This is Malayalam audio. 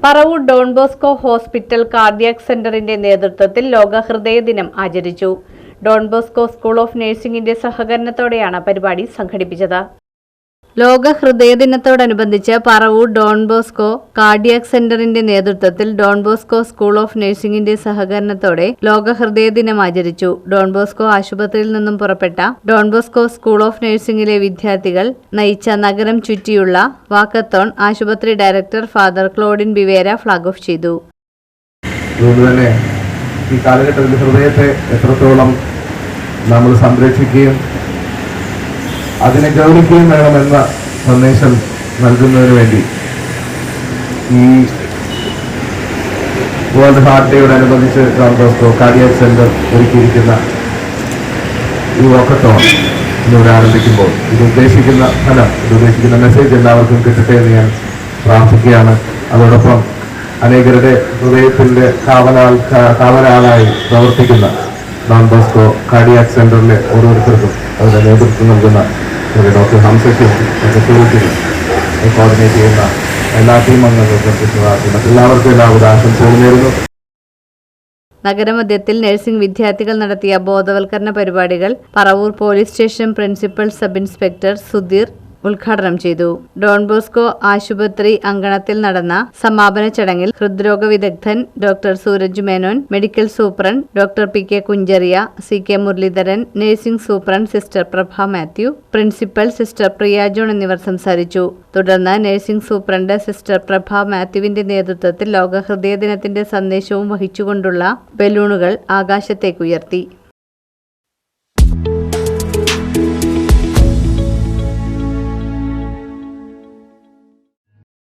Paravur Don Bosco hospital cardiac സെന്ററിന്റെ നേതൃത്വത്തിൽ ലോക ഹൃദയ ദിനം ആചരിച്ചു. ഡോൺ ബോസ്കോ സ്കൂൾ ഓഫ് നഴ്സിംഗിന്റെ സഹകരണത്തോടെയാണ് പരിപാടി സംഘടിപ്പിച്ചത്. ലോക ഹൃദയ ദിനത്തോടനുബന്ധിച്ച് പറവൂർ ഡോൺ ബോസ്കോ കാർഡിയാക് സെന്ററിന്റെ നേതൃത്വത്തിൽ ഡോൺ ബോസ്കോ സ്കൂൾ ഓഫ് നഴ്സിംഗിന്റെ സഹകരണത്തോടെ ലോക ഹൃദയ ദിനം ആചരിച്ചു. ഡോൺ ബോസ്കോ ആശുപത്രിയിൽ നിന്നും പുറപ്പെട്ട ഡോൺ ബോസ്കോ സ്കൂൾ ഓഫ് നഴ്സിംഗിലെ വിദ്യാർത്ഥികൾ നയിച്ച നഗരം ചുറ്റിയുള്ള വാക്കത്തോൺ ആശുപത്രി director father Claudin Bivera flag off ചെയ്തു. ഈ കാലഘട്ടത്തിൽ ഹൃദയത്തെ എത്രത്തോളം നമ്മൾ സംരക്ഷിക്കുകയും അതിനെ ഗൗനിക്കുകയും വേണമെന്ന സന്ദേശം നൽകുന്നതിന് വേണ്ടി ഈ വേൾഡ് ഹാർട്ട് ഡേയോടനുബന്ധിച്ച് ഡോൺ ബോസ്കോ കാർഡിയാക് സെന്റർ ഒരുക്കിയിരിക്കുന്ന ഈ വാക്കത്തോൺ ഇന്നിവിടെ ആരംഭിക്കുമ്പോൾ ഇത് ഉദ്ദേശിക്കുന്ന മെസ്സേജ് എല്ലാവർക്കും കിട്ടട്ടെ എന്ന് ഞാൻ പ്രാർത്ഥിക്കുകയാണ്. അതോടൊപ്പം അനേകരുടെ ഹൃദയത്തിന്റെ കാവലാളായി പ്രവർത്തിക്കുന്ന ഡോൺ ബോസ്കോ കാർഡിയാക് സെന്ററിലെ ഓരോരുത്തർക്കും അതിന്റെ നേതൃത്വം നൽകുന്ന ഡോക്ടർ ഹംസയ്ക്കും ഡോക്ടർ സുഹൃത്തിനും കോർഡിനേറ്റ് ചെയ്യുന്ന എല്ലാ ടീം അംഗങ്ങൾക്കും മറ്റെല്ലാവർക്കും എല്ലാവരും ആശംസകൾ നേരുന്നു. നഗരമധ്യത്തിൽ നഴ്സിംഗ് വിദ്യാർത്ഥികൾ നടത്തിയ ബോധവൽക്കരണ പരിപാടികൾ Paravur police station principal sub inspector Sudheer ഉദ്ഘാടനം ചെയ്തു. ഡോൺ ബോസ്കോ ആശുപത്രി അങ്കണത്തിൽ നടന്ന സമാപന ചടങ്ങിൽ ഹൃദ്രോഗ വിദഗ്ധൻ doctor Suraj Menon, medical superintendent doctor P K. Kuncheria, C K. Muraleedharan, nursing superintendent sister Prabha Mathew, principal sister Priya John എന്നിവർ സംസാരിച്ചു. തുടർന്ന് നഴ്സിംഗ് സൂപ്രണ്ട് സിസ്റ്റർ പ്രഭ മാത്യുവിന്റെ നേതൃത്വത്തിൽ ലോക ഹൃദയ ദിനത്തിന്റെ സന്ദേശവും വഹിച്ചുകൊണ്ടുള്ള ബലൂണുകൾ ആകാശത്തേക്കുയർത്തി.